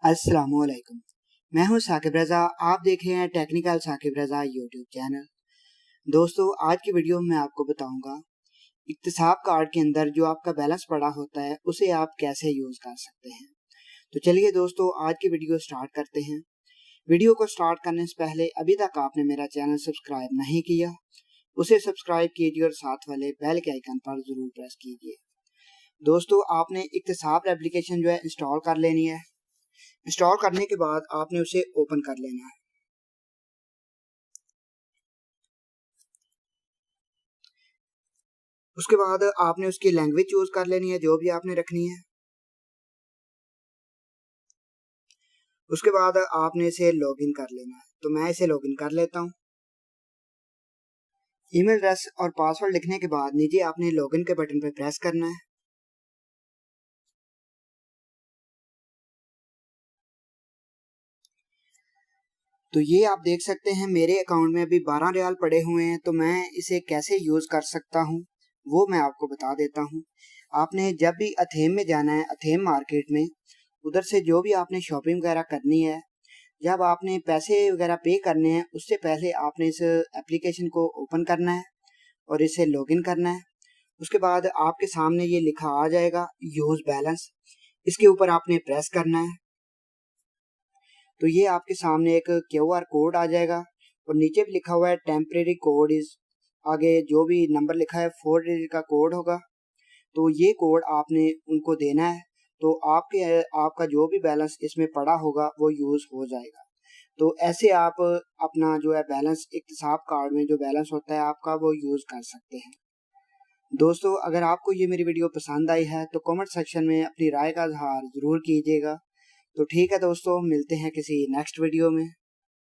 अस्सलामुअलैकुम। मैं हूं साकिब रज़ा। आप देख रहे हैं टेक्निकल साकिब रज़ा यूट्यूब चैनल। दोस्तों, आज की वीडियो में आपको बताऊंगा इक्तिसाब कार्ड के अंदर जो आपका बैलेंस पड़ा होता है उसे आप कैसे यूज़ कर सकते हैं। तो चलिए दोस्तों, आज की वीडियो स्टार्ट करते हैं। वीडियो को स्टार्ट करने से पहले अभी तक आपने मेरा चैनल सब्सक्राइब नहीं किया, उसे सब्सक्राइब कीजिए और साथ वाले बेल के आइकन पर ज़रूर प्रेस कीजिए। दोस्तों, आपने इक्तिसाब एप्लीकेशन जो है इंस्टॉल कर लेनी है। इंस्टॉल करने के बाद आपने उसे ओपन कर लेना है। उसके बाद आपने उसकी लैंग्वेज चूज कर लेनी है जो भी आपने रखनी है। उसके बाद आपने इसे लॉगिन कर लेना है। तो मैं इसे लॉगिन कर लेता हूँ। ईमेल एड्रेस और पासवर्ड लिखने के बाद नीचे आपने लॉगिन के बटन पर प्रेस करना है। तो ये आप देख सकते हैं मेरे अकाउंट में अभी 12 रियाल पड़े हुए हैं। तो मैं इसे कैसे यूज कर सकता हूँ वो मैं आपको बता देता हूँ। आपने जब भी अथेम में जाना है, अथेम मार्केट में, उधर से जो भी आपने शॉपिंग वगैरह करनी है, जब आपने पैसे वगैरह पे करने हैं उससे पहले आपने इस एप्लीकेशन को ओपन करना है और इसे लॉगिन करना है। उसके बाद आपके सामने ये लिखा आ जाएगा यूज बैलेंस, इसके ऊपर आपने प्रेस करना है। तो ये आपके सामने एक QR कोड आ जाएगा और नीचे भी लिखा हुआ है टेम्परेरी कोड इज, आगे जो भी नंबर लिखा है 4 डिजिट का कोड होगा। तो ये कोड आपने उनको देना है। तो आपका जो भी बैलेंस इसमें पड़ा होगा वो यूज हो जाएगा। तो ऐसे आप अपना जो है बैलेंस इक्तिसाब कार्ड में जो बैलेंस होता है आपका वो यूज कर सकते हैं। दोस्तों, अगर आपको ये मेरी वीडियो पसंद आई है तो कमेंट सेक्शन में अपनी राय का इजहार जरूर कीजिएगा। तो ठीक है दोस्तों, मिलते हैं किसी नेक्स्ट वीडियो में।